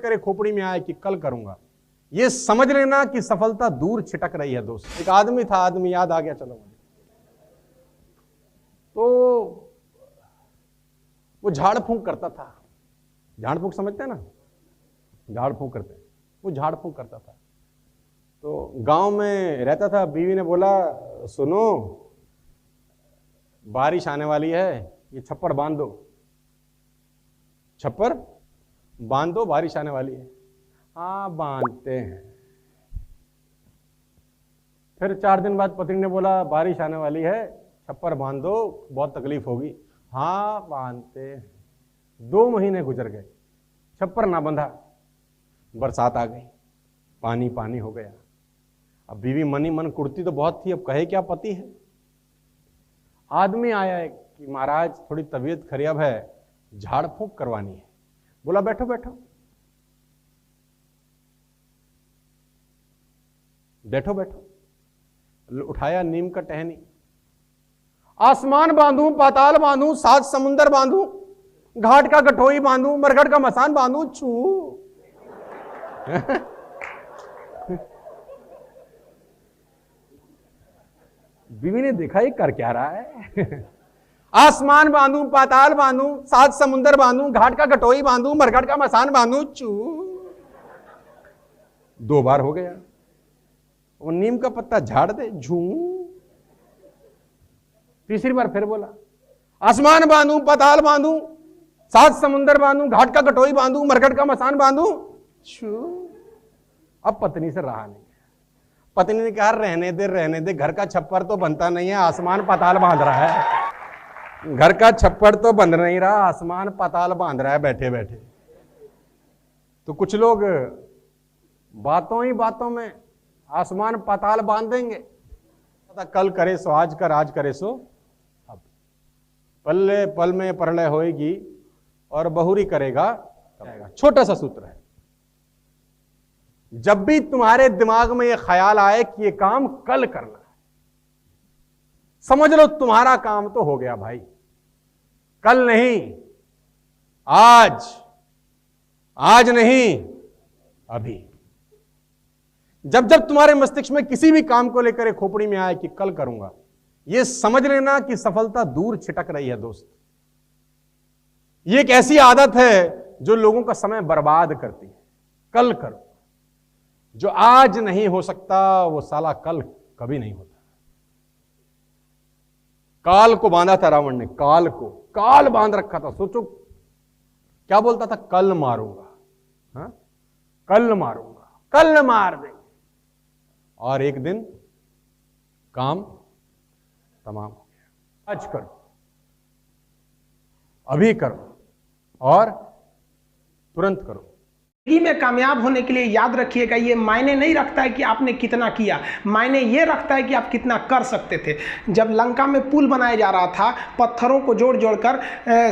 करे खोपड़ी में आए कि कल करूंगा, ये समझ लेना कि सफलता दूर छिटक रही है दोस्त। एक आदमी था, आदमी याद आ गया, चलो मुझे, तो वो झाड़ फूंक करता था। झाड़ फूंक समझते हैं ना, झाड़ फूंक करते हैं, वो झाड़ फूंक करता था। तो गांव में रहता था। बीवी ने बोला, सुनो बारिश आने वाली है, ये छप्पर बांध दो, छप्पर बांध दो, बारिश आने वाली है। हाँ बांधते हैं। फिर 4 दिन बाद पत्नी ने बोला, बारिश आने वाली है, छप्पर बांध दो, बहुत तकलीफ होगी। हाँ बांधते हैं। 2 महीने गुजर गए, छप्पर ना बंधा। बरसात आ गई, पानी पानी हो गया। अब बीवी मनी मन कुड़ती तो बहुत थी, अब कहे क्या, पति है। आदमी आया है कि महाराज थोड़ी तबीयत खराब है, झाड़ फूंक करवानी है। बोला बैठो बैठो बैठो बैठो। उठाया नीम का टहनी, आसमान बांधूं, पाताल बांधूं, 7 समुंदर बांधूं, घाट का गठोई बांधूं, मरघट का मसान बांधूं, छू बीवी ने देखा ये कर क्या रहा है। आसमान बांधूं, पाताल बांधूं, 7 समुंदर बांधूं, घाट का गठोई बांधूं, मरघट का मसान बांधूं, चू। 2 बार हो गया। वो नीम का पत्ता झाड़ दे, झू। तीसरी बार फिर बोला, आसमान बांधूं, पाताल बांधूं, 7 समुंदर बांधूं, घाट का गठोई बांधूं, मरघट का मसान बांधूं, छू। अब पत्नी से रहा नहीं। पत्नी ने कहा, रहने दे, घर का छप्पर तो बनता नहीं है, आसमान पाताल बांध रहा है। घर का छप्पर तो बंद नहीं रहा, आसमान पाताल बांध रहा है बैठे बैठे। तो कुछ लोग बातों ही बातों में आसमान पाताल बांध देंगे। कल करे सो आज कर, आज करे सो अब। पल्ले पल में प्रलय होएगी और बहुरी करेगा। छोटा सा सूत्र है, जब भी तुम्हारे दिमाग में यह ख्याल आए कि यह काम कल करना है, समझ लो तुम्हारा काम तो हो गया भाई। कल नहीं, आज नहीं, अभी। जब जब तुम्हारे मस्तिष्क में किसी भी काम को लेकर खोपड़ी में आए कि कल करूंगा, यह समझ लेना कि सफलता दूर छिटक रही है दोस्त। यह एक ऐसी आदत है जो लोगों का समय बर्बाद करती है। कल करो, जो आज नहीं हो सकता वो साला कल कभी नहीं होता। काल को बांधा था रावण ने, काल बांध रखा था। सोचो क्या बोलता था, कल मारूंगा, हाँ? कल मारूंगा, कल मार देंगे। और एक दिन काम तमाम हो गया। आज करो, अभी करो और तुरंत करो। जिंदगी में कामयाब होने के लिए याद रखिएगा, ये मायने नहीं रखता है कि आपने कितना किया, मायने ये रखता है कि आप कितना कर सकते थे। जब लंका में पुल बनाया जा रहा था, पत्थरों को जोड़ जोड़कर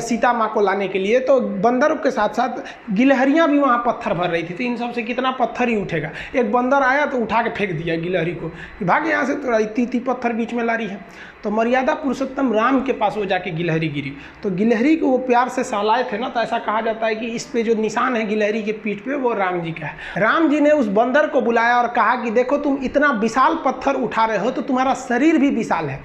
सीता माँ को लाने के लिए, तो बंदरों के साथ साथ गिलहरियाँ भी वहाँ पत्थर भर रही थी। तो इन सब से कितना पत्थर ही उठेगा। एक बंदर आया तो उठा के फेंक दिया गिलहरी को, भाग यहाँ से, तो इतनी पत्थर बीच में ला रही है। तो मर्यादा पुरुषोत्तम राम के पास वो जाके गिलहरी गिरी, तो गिलहरी को वो प्यार से सहलाए थे ना, तो ऐसा कहा जाता है कि इस पे जो निशान है गिलहरी के पीठ पे, वो राम जी का है। राम जी ने उस बंदर को बुलाया और कहा कि देखो तुम इतना विशाल पत्थर उठा रहे हो, तो तुम्हारा शरीर भी विशाल है।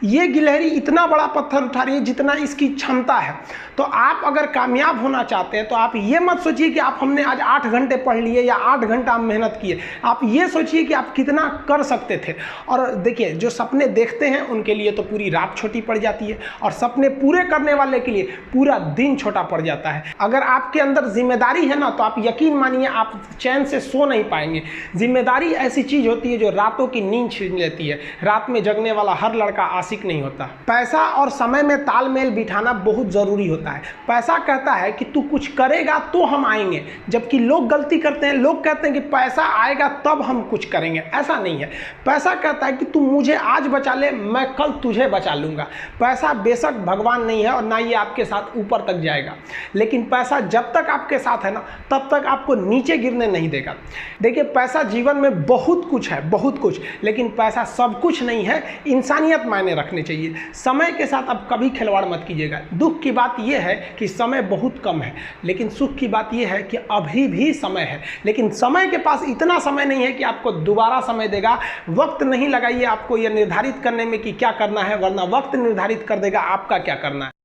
ये गिलहरी इतना बड़ा पत्थर उठा रही है जितना इसकी क्षमता है। तो आप अगर कामयाब होना चाहते हैं तो आप ये मत सोचिए कि आप हमने आज 8 घंटे पढ़ लिए या 8 घंटा हम मेहनत किए। आप ये सोचिए कि आप कितना कर सकते थे। और देखिए, जो सपने देखते हैं उनके लिए तो पूरी रात छोटी पड़ जाती है, और सपने पूरे करने वाले के लिए पूरा दिन छोटा पड़ जाता है। अगर आपके अंदर जिम्मेदारी है ना, तो आप यकीन मानिए आप चैन से सो नहीं पाएंगे। जिम्मेदारी ऐसी चीज होती है जो रातों की नींद छीन लेती है। रात में जगने वाला हर लड़का आशिक नहीं होता। पैसा और समय में तालमेल बिठाना बहुत जरूरी होता है। पैसा कहता है कि तू कुछ करेगा तो हम आएंगे, जबकि लोग गलती करते हैं। लोग कहते हैं कि पैसा आएगा तब हम कुछ करेंगे। ऐसा नहीं है। पैसा कहता है कि तू मुझे आज बचा ले, मैं कल तुझे बचा लूँगा। पैसा बेशक भगवान नहीं है और ना ये आपके साथ ऊपर तक जाएगा, लेकिन पैसा जब तक आपके साथ है ना तब तक आपको नीचे गिरने नहीं देगा। देखिए पैसा जीवन में बहुत कुछ है, बहुत कुछ, लेकिन पैसा सब कुछ नहीं है। इंसानियत मायने रखने चाहिए। समय के साथ आप कभी खिलवाड़ मत कीजिएगा। दुख की बात यह है कि समय बहुत कम है, लेकिन सुख की बात यह है कि अभी भी समय है, लेकिन समय के पास इतना समय नहीं है कि आपको दोबारा समय देगा। वक्त नहीं लगाइए आपको यह निर्धारित करने में कि क्या करना है, वरना वक्त निर्धारित कर देगा आपका क्या करना है।